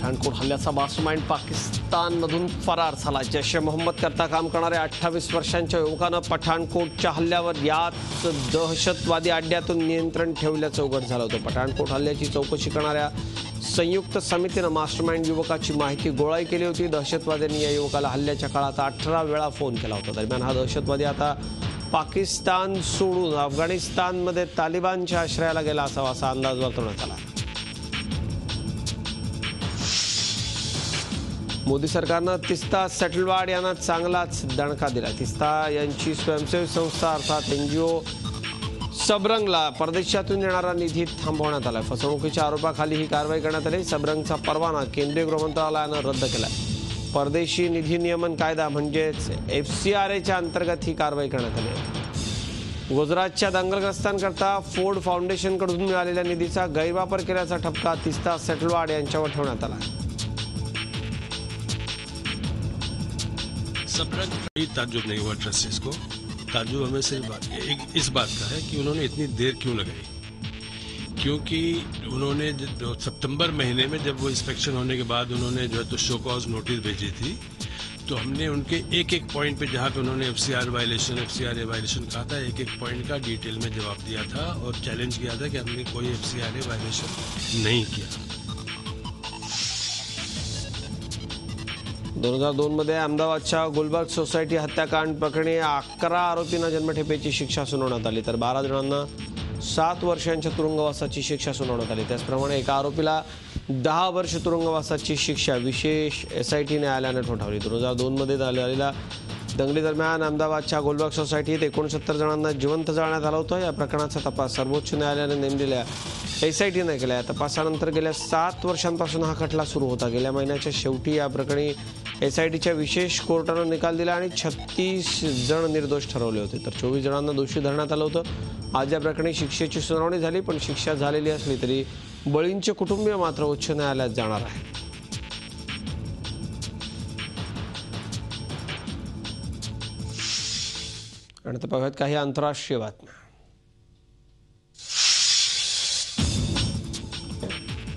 पठाणकोट हल्ल्याचा मास्टरमाइंड पाकिस्तानमधून फरार झाला। जैश ए मोहम्मद करता काम करणाऱ्या 28 वर्षांच्या युवकानं पठाणकोटच्या हल्ल्यावर याच दहशतवादी अड्ड्यातून नियंत्रण ठेवल्याचं उघड झालं होतं। पठाणकोट हल्ल्याची चौकशी करणाऱ्या संयुक्त समितीनं मास्टरमाइंड युवकाची माहिती गोळा केली होती। दहशतवाद्यांनी या युवकाला हल्ल्याच्या काळात 18 वेळा फोन केला होता। दरम्यान हा दहशतवादी आता पाकिस्तान सोडून अफगाणिस्तानमध्ये तालिबानच्या आश्रयाला गेला असावा असा अंदाज वर्तवण्यात आला। मोदी सरकारनं तिस्ता सेटलवाड यांना चांगलाच दणका दिला। तिस्ता यांची स्वयंसेवी संस्था अर्थात NGO सबरंगला परदेशातून येणारा निधी थांबवण्यात आला। फसवणुकीच्या आरोपाखाली ही कारवाई करण्यात आली। सबरंगचा परवाना केंद्रीय गृहमंत्रालयानं रद्द केला। परदेशी निधी नियमन कायदा म्हणजेच FCRA अंतर्गत ही कारवाई करण्यात आली। गुजरातच्या दंगलग्रस्तांकरता फोर्ड फाउंडेशनकडून मिळालेल्या निधीचा गैरवापर केल्याचा ठपका तिस्ता सेटलवाड यांच्यावर ठेवण्यात आला। सबरंग ताज्जुब नहीं हुआ ट्रस्टीज को। ताज्जुब हमें सिर्फ इस बात का है कि उन्होंने इतनी देर क्यों लगाई, क्योंकि उन्होंने सितंबर महीने में जब वो इंस्पेक्शन होने के बाद उन्होंने जो है तो शो कॉज नोटिस भेजी थी, तो हमने उनके एक एक पॉइंट पे जहाँ पे उन्होंने FCRA वायलेशन कहा था एक एक पॉइंट का डिटेल में जवाब दिया था और चैलेंज किया था कि हमने कोई FCRA वायलेशन नहीं किया। 2002 मध्ये अहमदाबादच्या गुलबर्ग सोसायटी हत्याकांड प्रकरणी 11 आरोपींना जन्मठेपेची शिक्षा सुनावण्यात आली, तर 12 जणांना 7 वर्षांच्या तुरुंगवासाची शिक्षा सुनावण्यात आली। त्याचप्रमाणे एका आरोपीला 10 वर्ष तुरुंगवासाची शिक्षा विशेष SIT न्यायालयाने ठोठावली। 2002 मध्ये झालेल्या दंगलीदरम्यान अहमदाबादच्या गुलबर्ग सोसायटीत 69 जणांना जिवंत जाळण्यात आलं होतं। या प्रकरणाचा तपास सर्वोच्च न्यायालयाने नेमलेल्या SITने केला। या तपासानंतर गेल्या 7 वर्षांपासून हा खटला सुरू होता। गेल्या महिन्याच्या शेवटी या प्रकरणी SITच्या विशेष कोर्टानं निकाल दिला आणि 36 जण निर्दोष ठरवले होते, तर 24 जणांना दोषी धरण्यात आलं होतं। आज या प्रकरणी शिक्षेची सुनावणी झाली, पण शिक्षा झालेली असली तरी बळींचे कुटुंबीय मात्र उच्च न्यायालयात जाणार आहे। आणि आता पाहूयात काही आंतरराष्ट्रीय बातम्या।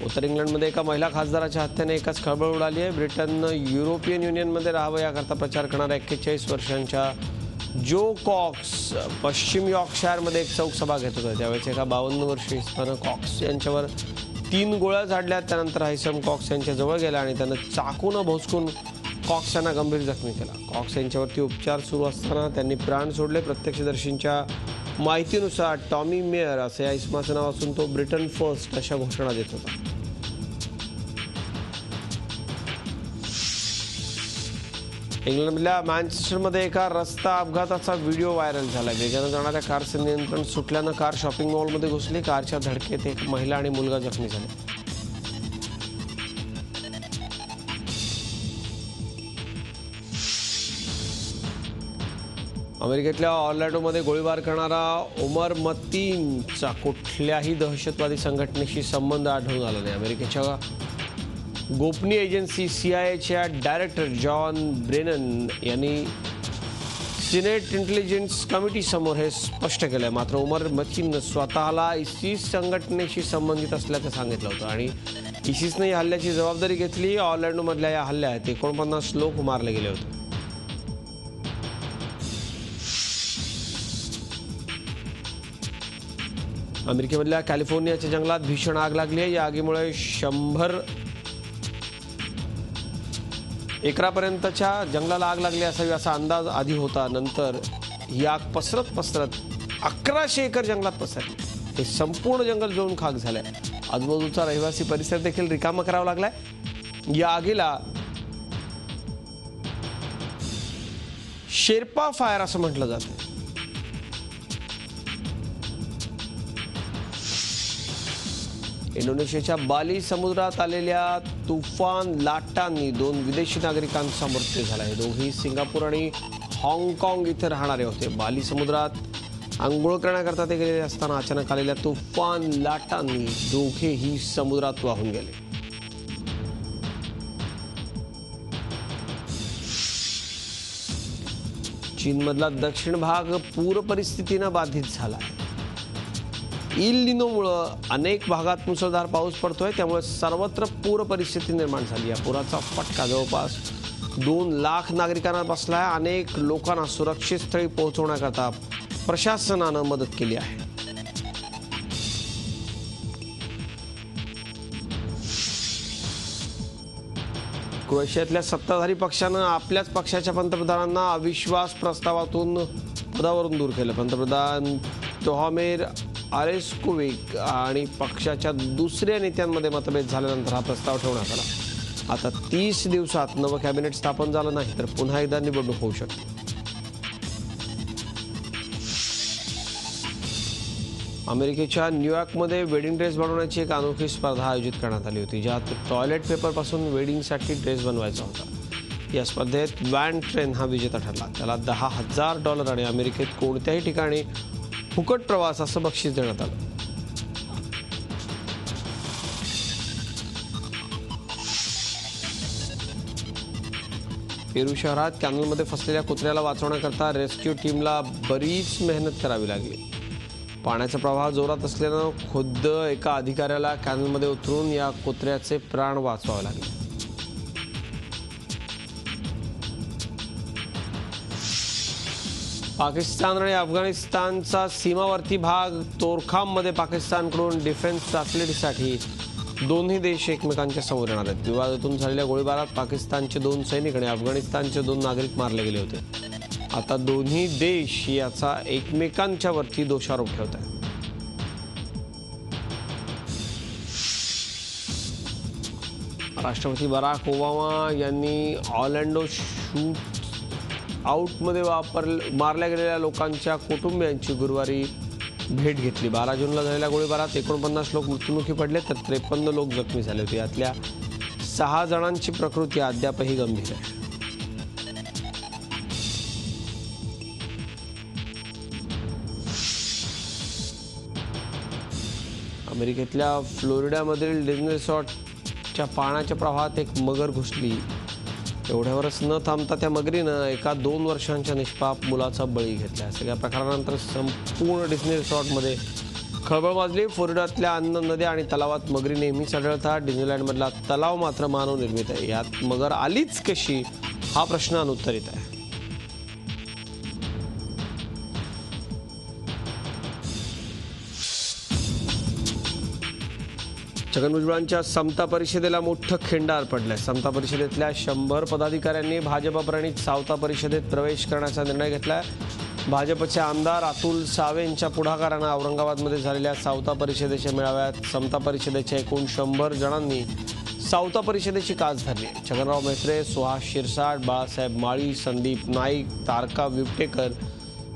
उत्तर इंग्लंडमध्ये एका महिला खासदाराच्या हत्येने एकच खळबळ उडाली आहे। ब्रिटननं युरोपियन युनियनमध्ये राहावं याकरता प्रचार करणाऱ्या 41 वर्षांच्या जो कॉक्स पश्चिम यॉर्कशायरमध्ये एक चौक सभा घेत होता। त्यावेळेस एका 52 वर्षीय हिस्पानं कॉक्स यांच्यावर 3 गोळ्या झाडल्या। त्यानंतर हायसम कॉक्स यांच्या जवळ गेला आणि त्यानं चाकूनं भोसकून कॉक्स यांना गंभीर जखमी केला। कॉक्स यांच्यावरती उपचार सुरू असताना त्यांनी प्राण सोडले। प्रत्यक्षदर्शींच्या माहितीनुसार टॉमी मेयर असे या इसमाचं नाव असून तो ब्रिटन फर्स्ट अशा घोषणा देत होता। इंग्लंडमधल्या मँचेस्टरमध्ये एका रस्ता अपघाताचा व्हिडिओ व्हायरल झाला। वेगानं जाणाऱ्या कारचं नियंत्रण सुटल्यानं कार शॉपिंग मॉलमध्ये घुसली। कारच्या धडकेत एक महिला आणि मुलगा जखमी झाले। अमेरिकेतल्या ऑर्लॅंडोमध्ये गोळीबार करणारा ओमर मतीनचा कुठल्याही दहशतवादी संघटनेशी संबंध आढळून आला नाही। अमेरिकेच्या गोपनीय एजन्सी CIAच्या डायरेक्टर जॉन ब्रेनन यांनी सिनेट इंटेलिजन्स कमिटी समोर हे स्पष्ट केलं। मात्र ओमर मतीननं स्वतःला ISIS संघटनेशी संबंधित असल्याचं सांगितलं होतं आणि ISISने या हल्ल्याची जबाबदारी घेतली। ऑर्लॅंडोमधल्या या हल्ल्यात 49 लोक मारले गेले होते। अमेरिकेमधल्या कॅलिफोर्नियाच्या जंगलात भीषण आग लागली आहे। या आगीमुळे 100 एकरापर्यंतच्या जंगलाला आग लागली असावी असा अंदाज आधी होता। नंतर ही आग पसरत 1100 एकर जंगलात पसरली। हे संपूर्ण जंगल जळून खाक झालंय। आजूबाजूचा रहिवासी परिसर देखील रिकामा करावा लागलाय। या आगीला शेर्पा फायर असं म्हटलं जातं। इंडोनेशियाच्या बाली समुद्रात आलेल्या तुफान लाटांनी 2 विदेशी नागरिकांचा मृत्यू झाला आहे। दोघेही सिंगापूर आणि हाँगकाँग इथे राहणारे होते। बाली समुद्रात आंघोळ करण्याकरता ते गेलेले असताना अचानक आलेल्या तुफान लाटांनी दोघेही समुद्रात वाहून गेले। चीनमधला दक्षिण भाग पूर परिस्थितीने बाधित झाला आहे। इल निनोमुळे अनेक भागात मुसळधार पाऊस पडतोय, त्यामुळे सर्वत्र पूर परिस्थिती निर्माण झाली. या पुराचा फटका जवळपास 2 लाख नागरिकांना बसलाय. अनेक लोकांना सुरक्षित स्थळी पोहोचवण्याकरता प्रशासनानं मदत केली आहे. क्रोएशियातल्या सत्ताधारी पक्षानं आपल्याच पक्षाच्या पंतप्रधानांना अविश्वास प्रस्तावातून पदावरून दूर केलं. पंतप्रधान तोहामेर आरेस्कोविक आणि पक्षाच्या दुसऱ्या नेत्यांमध्ये मतभेद झाल्यानंतर हा प्रस्ताव ठेवण्यात आला. आता 30 दिवसात नवं कॅबिनेट स्थापन झालं नाही तर पुन्हा एकदा निवडणूक होऊ शकते. अमेरिकेच्या न्यूयॉर्कमध्ये वेडिंग ड्रेस बनवण्याची एक अनोखी स्पर्धा आयोजित करण्यात आली होती, ज्यात टॉयलेट पेपरपासून वेडिंगसाठी ड्रेस बनवायचा होता. या स्पर्धेत वॅन ट्रेन हा विजेता ठरला. त्याला $10,000 आणि अमेरिकेत कोणत्याही ठिकाणी फुकट प्रवास असं बक्षीस देण्यात आलं. पेरू शहरात कॅनलमध्ये फसलेल्या कुत्र्याला वाचवण्याकरता रेस्क्यू टीमला बरीच मेहनत करावी लागली. पाण्याचा प्रवाह जोरात असल्यानं खुद्द एका अधिकाऱ्याला कॅनलमध्ये उतरून या कुत्र्याचे प्राण वाचवावे लागले. पाकिस्तान आणि अफगाणिस्तानचा सीमावर्ती भाग तोरखाममध्ये पाकिस्तानकडून डिफेन्स फॅसिलिटीसाठी दोन्ही देश एकमेकांच्या समोर येणार आहेत. विवादातून झालेल्या गोळीबारात पाकिस्तानचे 2 सैनिक आणि अफगाणिस्तानचे 2 नागरिक मारले गेले होते. आता दोन्ही देश याचा एकमेकांच्या वरती दोषारोप ठेवत आहेत. राष्ट्रपती बराक ओबामा यांनी ऑर्लॅंडो शूट आउटमध्ये मारल्या गेलेल्या लोकांच्या कुटुंबियांची गुरुवारी भेट घेतली. 12 जूनला झालेल्या गोळीबारात 49 लोक मृत्युमुखी पडले तर 53 लोक जखमी झाले होते. यातल्या 6 जणांची प्रकृती अद्यापही गंभीर आहे. अमेरिकेतल्या फ्लोरिडामधील डिझनी रिसॉर्टच्या पाण्याच्या प्रवाहात एक मगर घुसली. एवढ्यावरच न थांबता त्या मगरीनं एका 2 वर्षांच्या निष्पाप मुलाचा बळी घेतला. सगळ्या प्रकारानंतर संपूर्ण डिझनी रिसॉर्टमध्ये खळबळ माजली. फ्लोरिडातल्या अन्न नद्या आणि तलावात मगरी नेहमीच आढळतात. डिझनीलँडमधला तलाव मात्र मानवनिर्मित आहे. यात मगर आलीच कशी हा प्रश्न अनुत्तरित आहे. छगन भुजबळांच्या समता परिषदेला मोठं खिंडार पडलंय. समता परिषदेतल्या 100 पदाधिकाऱ्यांनी भाजपप्रणित सावता परिषदेत प्रवेश करण्याचा निर्णय घेतलाय. भाजपचे आमदार अतुल सावे यांच्या पुढाकारानं औरंगाबादमध्ये झालेल्या सावता परिषदेच्या मेळाव्यात समता परिषदेच्या एकूण 100 जणांनी सावता परिषदेची कास धरली. छगनराव मेत्रे, सुहास शिरसाट, बाळासाहेब माळी, संदीप नाईक, तारका विवटेकर,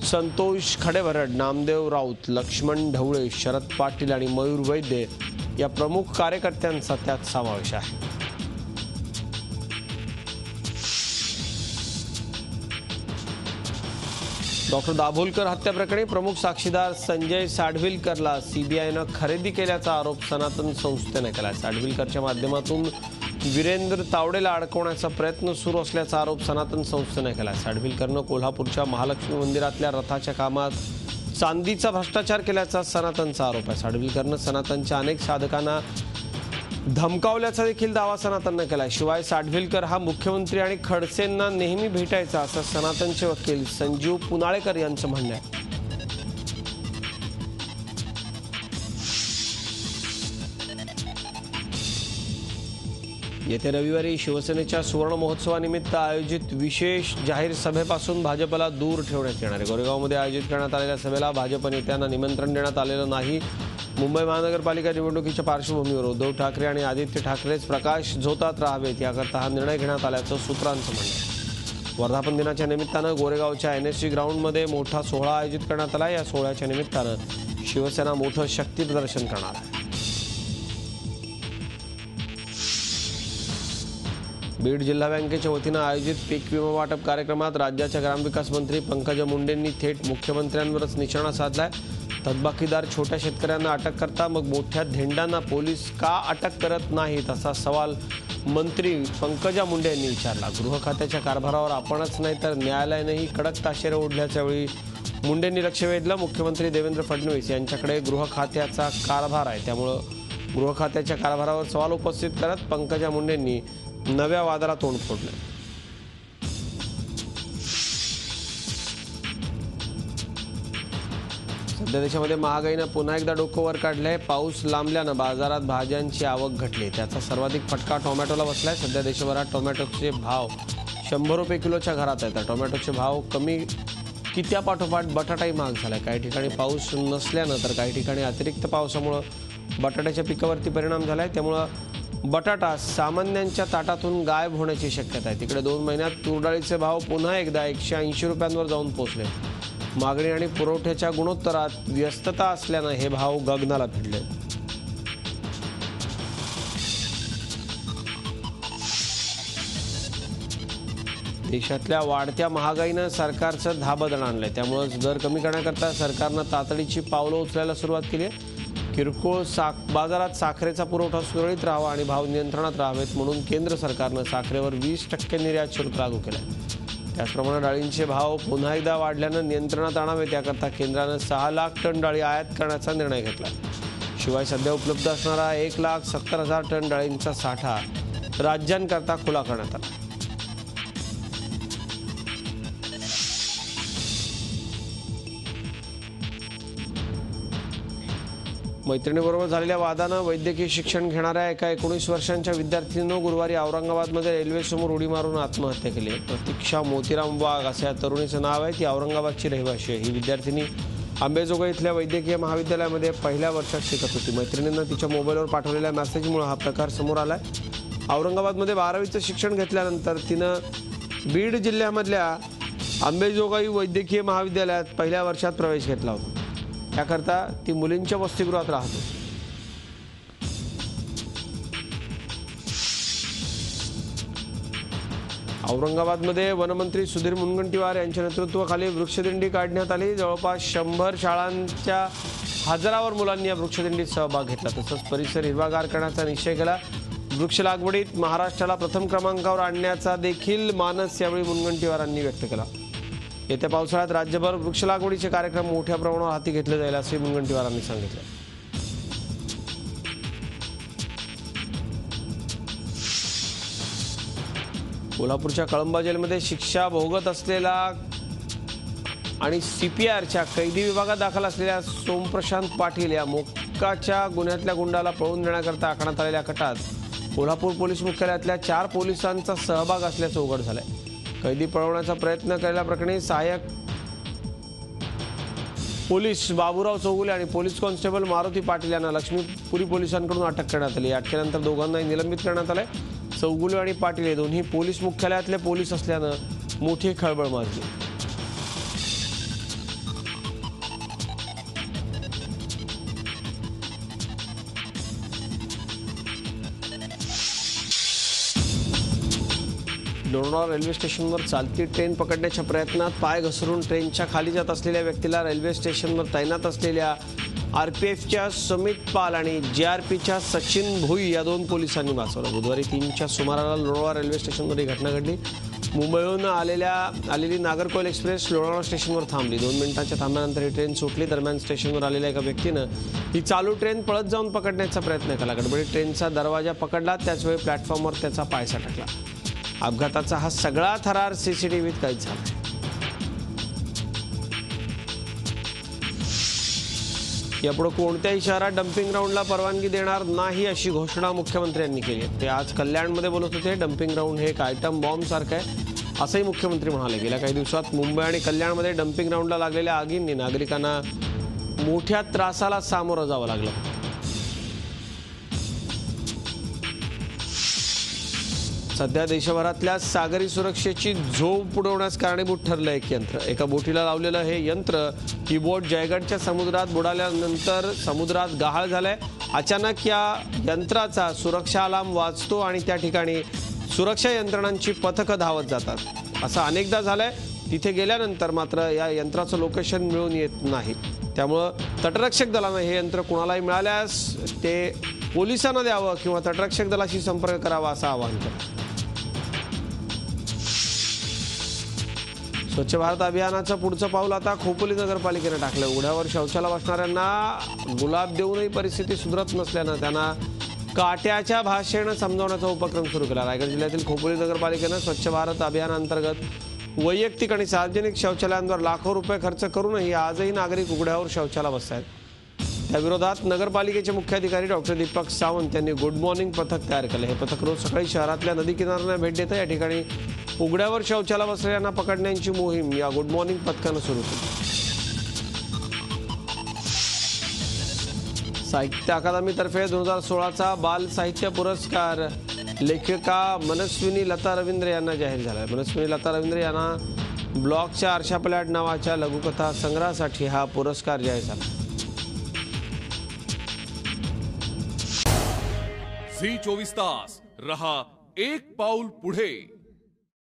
संतोष खडेभरड, नामदेव राऊत, लक्ष्मण ढवळे, शरद पाटील आणि मयूर वैद्य या प्रमुख कार्यकर्त्यांचा त्यात समावेश आहे. डॉक्टर दाभोलकर हत्या प्रकरणी प्रमुख साक्षीदार संजय साडविलकरला सीबीआयनं खरेदी केल्याचा आरोप सनातन संस्थेने केला. साडविलकरच्या माध्यमातून वीरेंद्र तावडेला अडकवण्याचा प्रयत्न सुरू असल्याचा आरोप सनातन संस्थेने केला. साडविलकरनं कोल्हापूरच्या महालक्ष्मी मंदिरातल्या रथाच्या कामात चांदीचा भ्रष्टाचार केल्याचा सनातनचा आरोप आहे. साडविलकरनं सनातनच्या अनेक साधकांना धमकावल्याचा देखील दावा सनातननं केला. शिवाय साडविलकर हा मुख्यमंत्री आणि खडसेंना नेहमी भेटायचा असं सनातनचे वकील संजीव पुनाळेकर यांचं म्हणणं आहे. येत्या रविवारी शिवसेनेच्या सुवर्ण महोत्सवानिमित्त आयोजित विशेष जाहीर सभेपासून भाजपला दूर ठेवण्यात येणार आहे. गोरेगावमध्ये आयोजित करण्यात आलेल्या सभेला भाजप नेत्यांना निमंत्रण देण्यात आलेलं नाही. मुंबई महानगरपालिका निवडणुकीच्या पार्श्वभूमीवर उद्धव ठाकरे आणि आदित्य ठाकरेच प्रकाश झोतात राहावेत याकरता हा निर्णय घेण्यात आल्याचं सूत्रांचं म्हणणं आहे. वर्धापन दिनाच्या निमित्तानं गोरेगावच्या NSG ग्राउंडमध्ये मोठा सोहळा आयोजित करण्यात आला. या सोहळ्याच्या निमित्तानं शिवसेना मोठं शक्ती प्रदर्शन करणार आहे. बीड जिल्हा बँकेच्या वतीनं आयोजित पीक विमा वाटप कार्यक्रमात राज्याच्या ग्रामविकास मंत्री पंकजा मुंडेंनी थेट मुख्यमंत्र्यांवरच निशाणा साधलाय. थकबाकीदार छोट्या शेतकऱ्यांना अटक करता मग मोठ्या धेंडांना पोलीस का अटक करत नाहीत असा सवाल मंत्री पंकजा मुंडे यांनी विचारला. गृह खात्याच्या कारभारावर आपणच नाही तर न्यायालयानेही कडक ताशेरे ओढल्याच्या वेळी मुंडेंनी लक्ष वेधलं. मुख्यमंत्री देवेंद्र फडणवीस यांच्याकडे गृह खात्याचा कारभार आहे, त्यामुळं गृह खात्याच्या कारभारावर सवाल उपस्थित करत पंकजा मुंडेंनी नव्या वादाला तोंड फोडलं. सध्या देशामध्ये महागाईनं पुन्हा एकदा डोकं वर काढलंय. पाऊस लांबल्यानं बाजारात भाज्यांची आवक घटली. त्याचा सर्वाधिक फटका टोमॅटोला बसलाय. सध्या देशभरात टोमॅटोचे भाव 100 रुपये किलोच्या घरात आहेत. टोमॅटोचे भाव कमी की त्यापाठोपाठ बटाटाही महाग झाला. काही ठिकाणी पाऊस नसल्यानं तर काही ठिकाणी अतिरिक्त पावसामुळं बटाट्याच्या पिकावरती परिणाम झाला आहे. त्यामुळं बटाटा सामान्यांच्या ताटातून गायब होण्याची शक्यता आहे. तिकडे 2 महिन्यात तूर डाळीचे भाव पुन्हा एकदा 180 रुपयांवर जाऊन पोहोचले. मागणी आणि पुरवठ्याच्या गुणोत्तरात व्यस्तता असल्यानं हे भाव गगनाला भिडले. देशातल्या वाढत्या महागाईनं सरकारचं धाबदण आणलंय. त्यामुळं दर कमी करण्याकरता सरकारनं तातडीची पावलं उचलायला सुरुवात केली आहे. किरकोळ बाजारात साखरेचा पुरवठा सुरळीत राहावा आणि भाव नियंत्रणात राहावेत म्हणून केंद्र सरकारनं साखरेवर 20% निर्यात शुल्क लागू केलं आहे. त्याचप्रमाणे डाळींचे भाव पुन्हा एकदा वाढल्यानं नियंत्रणात आणावे त्याकरता केंद्रानं 6 लाख टन डाळी आयात करण्याचा निर्णय घेतला. शिवाय सध्या उपलब्ध असणारा 1,70,000 टन डाळींचा साठा राज्यांकरता खुला करण्यात आला. मैत्रिणीबरोबर झालेल्या वादानं वैद्यकीय शिक्षण घेणाऱ्या एका 19 वर्षांच्या विद्यार्थिनीनं गुरुवारी औरंगाबादमध्ये रेल्वेसमोर उडी मारून आत्महत्या केली आहे. प्रतीक्षा मोतीराम वाघ असं या तरुणीचं नाव आहे. ती औरंगाबादची रहिवाशी आहे. ही विद्यार्थिनी अंबेजोगाई इथल्या वैद्यकीय महाविद्यालयामध्ये पहिल्या वर्षात शिकत होती. मैत्रिणीनं तिच्या मोबाईलवर पाठवलेल्या मेसेजमुळे हा प्रकार समोर आलाय. औरंगाबादमध्ये 12वीचं शिक्षण घेतल्यानंतर तिनं बीड जिल्ह्यामधल्या अंबेजोगाई वैद्यकीय महाविद्यालयात पहिल्या वर्षात प्रवेश घेतला होता. त्याकरता ती मुलींच्या वसतिगृहात राहत होती. औरंगाबादमध्ये वनमंत्री सुधीर मुनगंटीवार यांच्या नेतृत्वाखाली वृक्षदिंडी काढण्यात आली. जवळपास 100 शाळांच्या हजारावर मुलांनी या वृक्षदिंडीत सहभाग घेतला. तसंच परिसर हिरवागार करण्याचा निश्चय केला. वृक्ष लागवडीत महाराष्ट्राला प्रथम क्रमांकावर आणण्याचा देखील मानस यावेळी मुनगंटीवारांनी व्यक्त केला. येत्या पावसाळ्यात राज्यभर वृक्ष लागवडीचे कार्यक्रम मोठ्या प्रमाणावर हाती घेतले जाईल असं मुनगंटीवारांनी सांगितलं. कोल्हापूरच्या कळंबा जेलमध्ये शिक्षा भोगत असलेला आणि CPRच्या कैदी विभागात दाखल असलेल्या सोमप्रशांत पाटील या मोक्काच्या गुन्ह्यातल्या गुंडाला पळून देण्याकरता आखण्यात आलेल्या कटात कोल्हापूर पोलीस मुख्यालयातल्या 4 पोलिसांचा सहभाग असल्याचं उघड झालंय. कैदी पळवण्याचा प्रयत्न केल्याप्रकरणी सहाय्यक पोलीस बाबूराव चौगुले आणि पोलीस कॉन्स्टेबल मारुती पाटील यांना लक्ष्मीपुरी पोलिसांकडून अटक करण्यात आली. अटकेनंतर दोघांनाही निलंबित करण्यात आले. चौगुले आणि पाटील हे दोन्ही पोलीस मुख्यालयातले पोलीस असल्यानं मोठी खळबळ माजली. लोणावळा रेल्वे स्टेशनवर चालती ट्रेन पकडण्याच्या प्रयत्नात पाय घसरून ट्रेनच्या खाली जात असलेल्या व्यक्तीला रेल्वे स्टेशनवर तैनात असलेल्या RPFच्या समित पाल आणि JRPच्या सचिन भोई या 2 पोलिसांनी वाचवलं. बुधवारी 3च्या सुमाराला लोणावळा रेल्वे स्टेशनवर ही घटना घडली. मुंबईहून आलेली नागरकोइल एक्सप्रेस लोणावळा स्टेशनवर थांबली. 2 मिनिटांच्या थांब्यानंतर ही ट्रेन सुटली. दरम्यान स्टेशनवर आलेल्या एका व्यक्तीनं ही चालू ट्रेन पळत जाऊन पकडण्याचा प्रयत्न केला. गडबडीत ट्रेनचा दरवाजा पकडला. त्याचवेळी प्लॅटफॉर्मवर त्याचा पाय सटकला. अपघाताचा हा सगळा थरार CCTVत कैद झाला. यापुढे कोणत्याही शहरात डम्पिंग ग्राउंडला परवानगी देणार नाही अशी घोषणा मुख्यमंत्र्यांनी केली आहे. ते आज कल्याणमध्ये बोलत होते. डम्पिंग ग्राउंड हे एक आयटम बॉम्ब सारखं आहे असंही मुख्यमंत्री म्हणाले. गेल्या काही दिवसात मुंबई आणि कल्याणमध्ये डम्पिंग ग्राउंडला लागलेल्या आगींनी नागरिकांना मोठ्या त्रासाला सामोरं जावं लागलं. सध्या देशभरातल्या सागरी सुरक्षेची झोप उडवण्यास कारणीभूत ठरलं एक यंत्र. एका बोटीला लावलेलं हे यंत्र ही बोट जयगडच्या समुद्रात बुडाल्यानंतर समुद्रात गहाळ झालंय. अचानक या यंत्राचा सुरक्षा अलार्म वाजतो आणि त्या ठिकाणी सुरक्षा यंत्रणांची पथकं धावत जातात. असं अनेकदा झालंय. तिथे गेल्यानंतर मात्र या यंत्राचं लोकेशन मिळून येत नाही. त्यामुळं तटरक्षक दलानं हे यंत्र कुणालाही मिळाल्यास ते पोलिसांना द्यावं किंवा तटरक्षक दलाशी संपर्क करावा असं आवाहन केलं. स्वच्छ भारत अभियानाचं पुढचं पाऊल आता खोपोली नगरपालिकेने टाकलं. उघड्यावर शौचाला बसणाऱ्यांना गुलाब देऊनही परिस्थिती सुधरत नसल्यानं त्यांना काट्याच्या भाषेनं समजावण्याचा उपक्रम सुरू केला. रायगड जिल्ह्यातील खोपोली नगरपालिकेनं स्वच्छ भारत अभियानांतर्गत वैयक्तिक आणि सार्वजनिक शौचालयांवर लाखो रुपये खर्च करूनही आजही नागरिक उघड्यावर शौचाला बसत आहेत. त्याविरोधात नगरपालिकेचे मुख्याधिकारी डॉक्टर दीपक सावंत यांनी गुड मॉर्निंग पथक तयार केलं. हे पथक रोज सकाळी शहरातल्या नदी किनाऱ्यांना भेट देतं. या ठिकाणी उघड्यावर शौचाला बसलेल्यांना पकडण्याची मोहीम या गुड मॉर्निंग पथकानं सुरू केली. साहित्य अकादमीतर्फे 2016चा बाल साहित्य पुरस्कार लेखिका मनस्विनी लता रवींद्र यांना जाहीर झाला आहे. मनस्विनी लता रवींद्र यांना ब्लॉकच्या आरशापलाट नावाच्या लघुकथा संग्रहासाठी हा पुरस्कार जाहीर झाला. झी 24 तास रहा एक पाऊल पुढे.